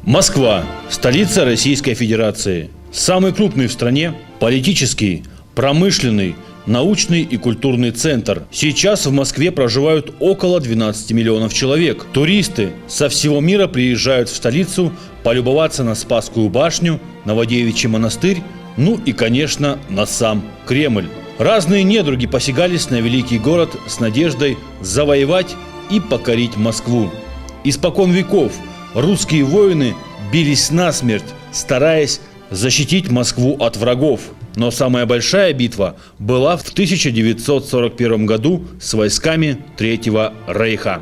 Москва – столица Российской Федерации. Самый крупный в стране политический, промышленный, научный и культурный центр. Сейчас в Москве проживают около 12 миллионов человек. Туристы со всего мира приезжают в столицу полюбоваться на Спасскую башню, Новодевичий монастырь, ну и, конечно, на сам Кремль. Разные недруги посягались на великий город с надеждой завоевать и покорить Москву. Испокон веков русские воины бились насмерть, стараясь защитить Москву от врагов. Но самая большая битва была в 1941 году с войсками Третьего Рейха.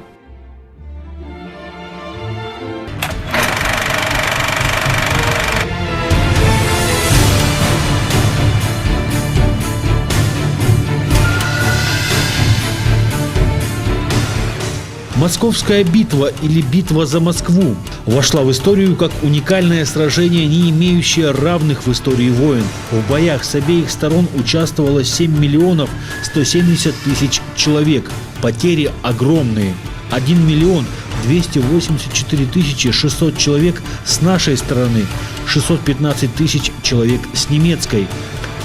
Московская битва или битва за Москву вошла в историю как уникальное сражение, не имеющее равных в истории войн. В боях с обеих сторон участвовало 7 миллионов 170 тысяч человек. Потери огромные. 1 миллион 284 тысячи 600 человек с нашей стороны, 615 тысяч человек с немецкой.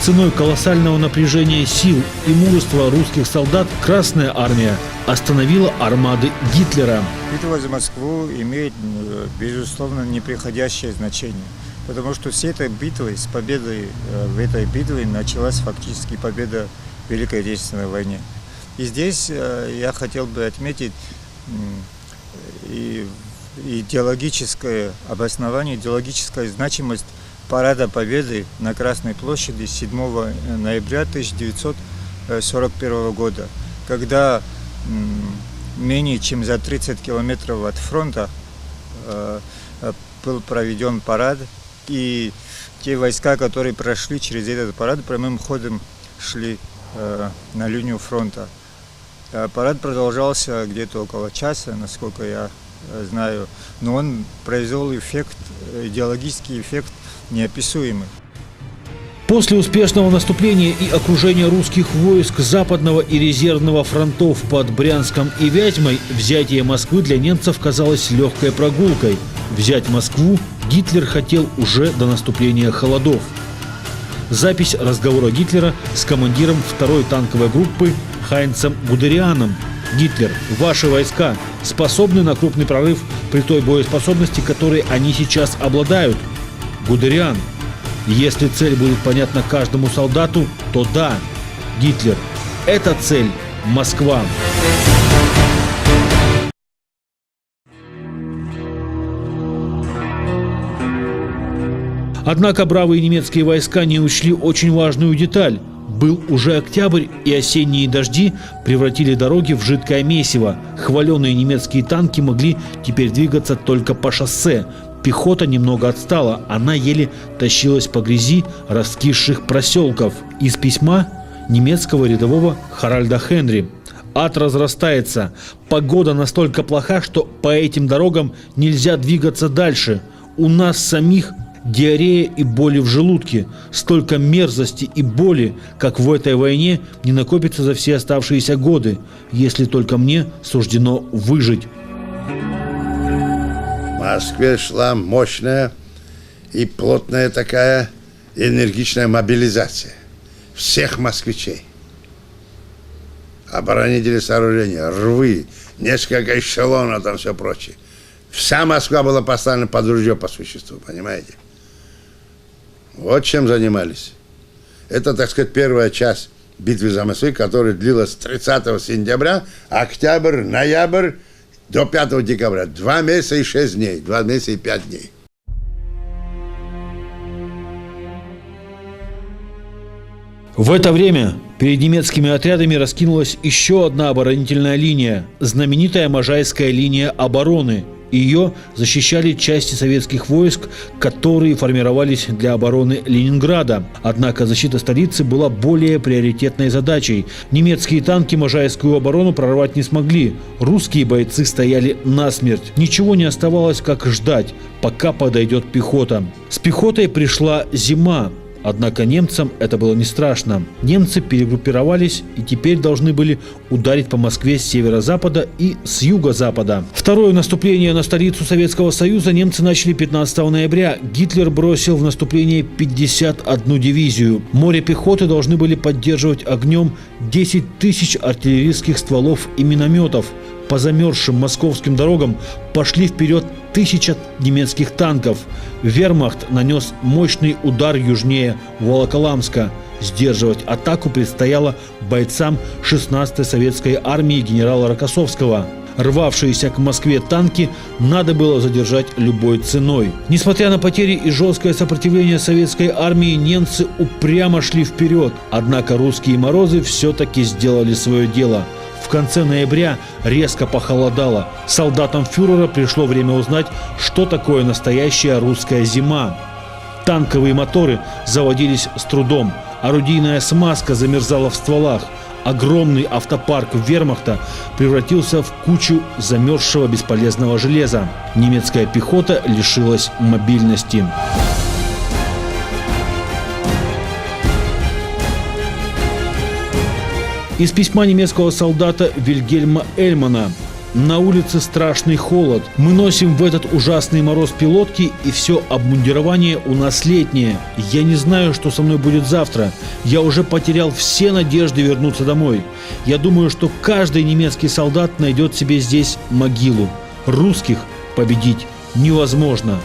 Ценой колоссального напряжения сил и мужества русских солдат Красная армия остановила армады Гитлера. Битва за Москву имеет, безусловно, неприходящее значение, потому что с этой битвой, с победой в этой битве началась фактически победа в Великой Отечественной войне. И здесь я хотел бы отметить идеологическое обоснование, идеологическая значимость Парада Победы на Красной площади 7 ноября 1941 года, когда менее чем за 30 километров от фронта был проведен парад, и те войска, которые прошли через этот парад, прямым ходом шли на линию фронта. Парад продолжался где-то около часа, насколько я знаю, но он произвел эффект, идеологический эффект неописуемый. После успешного наступления и окружения русских войск Западного и резервного фронтов под Брянском и Вятьмой взятие Москвы для немцев казалось легкой прогулкой. Взять Москву Гитлер хотел уже до наступления холодов. Запись разговора Гитлера с командиром 2-й танковой группы Хайнцем Гудерианом. Гитлер, ваши войска способны на крупный прорыв при той боеспособности, которой они сейчас обладают? Гудериан: если цель будет понятна каждому солдату, то да. Гитлер: эта цель – Москва. Однако бравые немецкие войска не учли очень важную деталь. Был уже октябрь, и осенние дожди превратили дороги в жидкое месиво. Хваленые немецкие танки могли теперь двигаться только по шоссе. Пехота немного отстала, она еле тащилась по грязи раскисших проселков. Из письма немецкого рядового Харальда Хенри: ад разрастается, погода настолько плоха, что по этим дорогам нельзя двигаться дальше. У нас самих диарея и боли в желудке. Столько мерзости и боли, как в этой войне, не накопится за все оставшиеся годы, если только мне суждено выжить. В Москве шла мощная и плотная такая энергичная мобилизация всех москвичей. Оборонительные сооружения, рвы, несколько эшелонов, там все прочее. Вся Москва была поставлена под ружье по существу, понимаете? Вот чем занимались. Это, так сказать, первая часть битвы за Москву, которая длилась с 30 сентября, октябрь, ноябрь, до 5 декабря. 2 месяца и 6 дней. 2 месяца и 5 дней. В это время перед немецкими отрядами раскинулась еще одна оборонительная линия – знаменитая Можайская линия обороны. Ее защищали части советских войск, которые формировались для обороны Ленинграда. Однако защита столицы была более приоритетной задачей. Немецкие танки Можайскую оборону прорвать не смогли. Русские бойцы стояли насмерть. Ничего не оставалось, как ждать, пока подойдет пехота. С пехотой пришла зима. Однако немцам это было не страшно. Немцы перегруппировались и теперь должны были ударить по Москве с северо-запада и с юго-запада. Второе наступление на столицу Советского Союза немцы начали 15 ноября. Гитлер бросил в наступление 51 дивизию. Море пехоты должны были поддерживать огнем 10 тысяч артиллерийских стволов и минометов. По замерзшим московским дорогам пошли вперед 1000 немецких танков. Вермахт нанес мощный удар южнее Волоколамска. Сдерживать атаку предстояло бойцам 16-й советской армии генерала Рокоссовского. Рвавшиеся к Москве танки надо было задержать любой ценой. Несмотря на потери и жесткое сопротивление советской армии, немцы упрямо шли вперед. Однако русские морозы все-таки сделали свое дело. В конце ноября резко похолодало. Солдатам фюрера пришло время узнать, что такое настоящая русская зима. Танковые моторы заводились с трудом. Орудийная смазка замерзала в стволах. Огромный автопарк вермахта превратился в кучу замерзшего бесполезного железа. Немецкая пехота лишилась мобильности. Из письма немецкого солдата Вильгельма Эльмана. На улице страшный холод. Мы носим в этот ужасный мороз пилотки, и все обмундирование у нас летнее. Я не знаю, что со мной будет завтра. Я уже потерял все надежды вернуться домой. Я думаю, что каждый немецкий солдат найдет себе здесь могилу. Русских победить невозможно.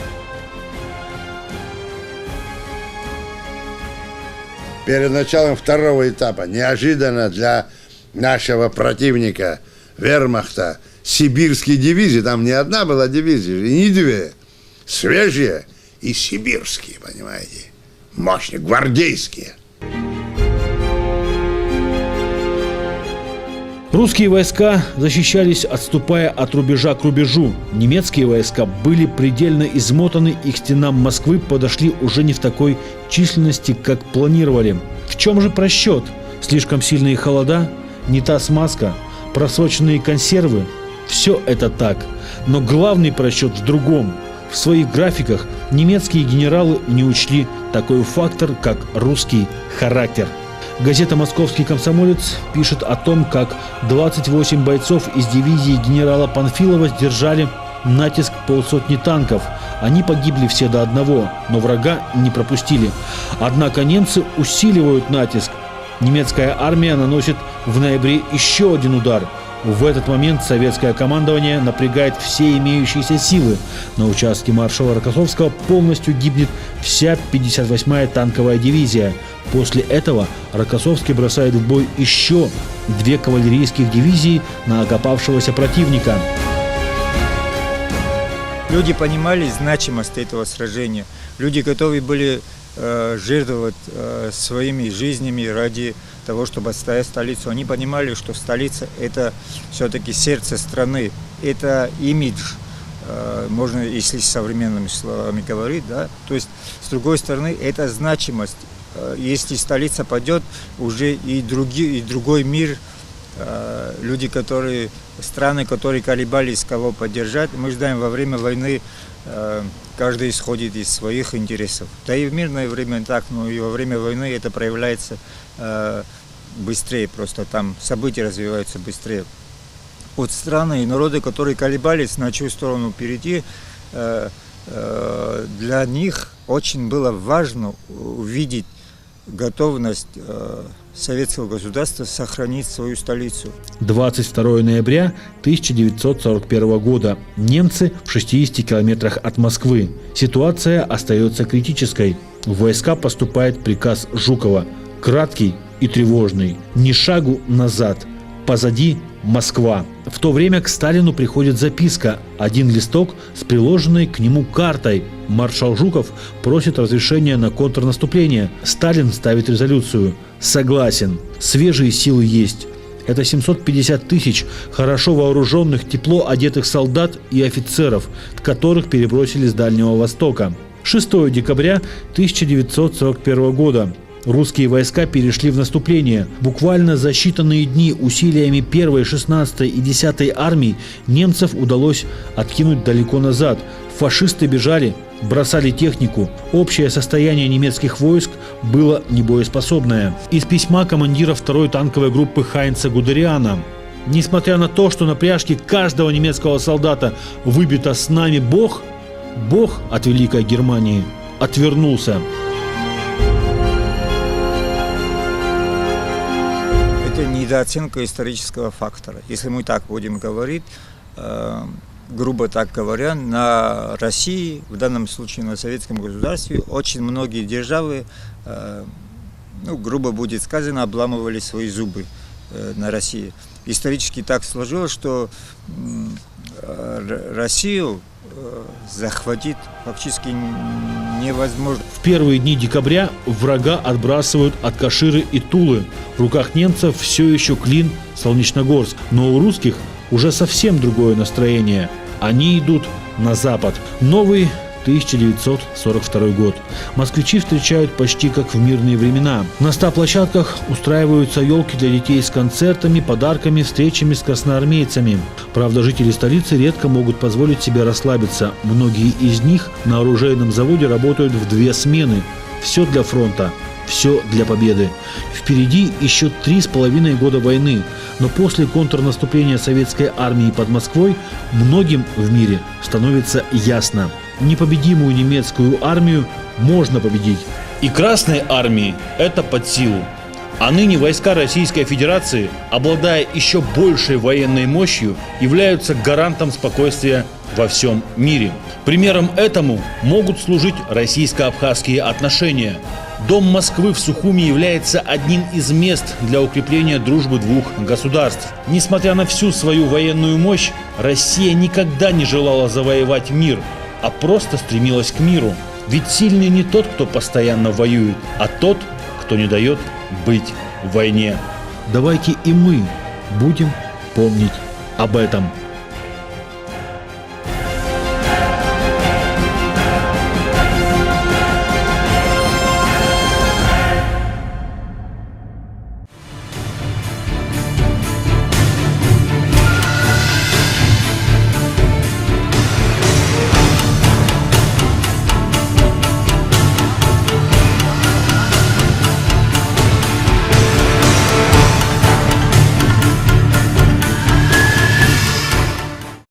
Перед началом второго этапа неожиданно для нашего противника вермахта сибирские дивизии, там не одна была дивизия, и не две, свежие и сибирские, понимаете, мощные, гвардейские. Русские войска защищались, отступая от рубежа к рубежу. Немецкие войска были предельно измотаны, и к стенам Москвы подошли уже не в такой численности, как планировали. В чем же просчет? Слишком сильные холода? Не та смазка? Просроченные консервы? Все это так. Но главный просчет в другом. В своих графиках немецкие генералы не учли такой фактор, как русский характер. Газета «Московский комсомолец» пишет о том, как 28 бойцов из дивизии генерала Панфилова сдержали натиск полсотни танков. Они погибли все до одного, но врага не пропустили. Однако немцы усиливают натиск. Немецкая армия наносит в ноябре еще один удар. В этот момент советское командование напрягает все имеющиеся силы. На участке маршала Рокоссовского полностью гибнет вся 58-я танковая дивизия. После этого Рокоссовский бросает в бой еще 2 кавалерийских дивизии на окопавшегося противника. Люди понимали значимость этого сражения. Люди готовы были жертвовать своими жизнями ради того, чтобы отстоять столицу. Они понимали, что столица – это все-таки сердце страны, это имидж, можно, если современными словами говорить, да. То есть, с другой стороны, это значимость. Если столица падет, уже и другой мир, люди, страны, которые колебались, кого поддержать. Мы знаем, во время войны каждый исходит из своих интересов. Да и в мирное время так, но и во время войны это проявляется быстрее, просто там события развиваются быстрее. Вот страны и народы, которые колебались, на чью сторону перейти, для них очень было важно увидеть готовность советского государства сохранить свою столицу. 22 ноября 1941 года. Немцы в 60 километрах от Москвы. Ситуация остается критической. В войска поступает приказ Жукова. Краткий и тревожный. Ни шагу назад. Позади Москва. В то время к Сталину приходит записка. Один листок с приложенной к нему картой. Маршал Жуков просит разрешения на контрнаступление. Сталин ставит резолюцию. Согласен. Свежие силы есть. Это 750 тысяч хорошо вооруженных, тепло одетых солдат и офицеров, которых перебросили с Дальнего Востока. 6 декабря 1941 года. Русские войска перешли в наступление. Буквально за считанные дни усилиями 1-й, 16-й и 10-й армий немцев удалось откинуть далеко назад. Фашисты бежали, бросали технику. Общее состояние немецких войск было небоеспособное. Из письма командира 2-й танковой группы Хайнца Гудериана. Несмотря на то, что на пряжке каждого немецкого солдата выбито «С нами Бог», Бог от Великой Германии отвернулся. Это недооценка исторического фактора. Если мы так будем говорить, грубо так говоря, на России, в данном случае на советском государстве, очень многие державы, грубо будет сказано, обламывали свои зубы на России. Исторически так сложилось, что Россию захватить фактически невозможно. В первые дни декабря врага отбрасывают от Каширы и Тулы. В руках немцев все еще Клин, Солнечногорск. Но у русских уже совсем другое настроение. Они идут на запад. Новый 1942 год. Москвичи встречают почти как в мирные времена. На 100 площадках устраиваются елки для детей с концертами, подарками, встречами с красноармейцами. Правда, жители столицы редко могут позволить себе расслабиться. Многие из них на оружейном заводе работают в 2 смены. Все для фронта. Все для победы. Впереди еще 3,5 года войны, но после контрнаступления советской армии под Москвой многим в мире становится ясно: непобедимую немецкую армию можно победить. И Красной армии это под силу. А ныне войска Российской Федерации, обладая еще большей военной мощью, являются гарантом спокойствия во всем мире. Примером этому могут служить российско-абхазские отношения. Дом Москвы в Сухуми является одним из мест для укрепления дружбы 2 государств. Несмотря на всю свою военную мощь, Россия никогда не желала завоевать мир, а просто стремилась к миру. Ведь сильный не тот, кто постоянно воюет, а тот, кто не дает быть в войне. Давайте и мы будем помнить об этом.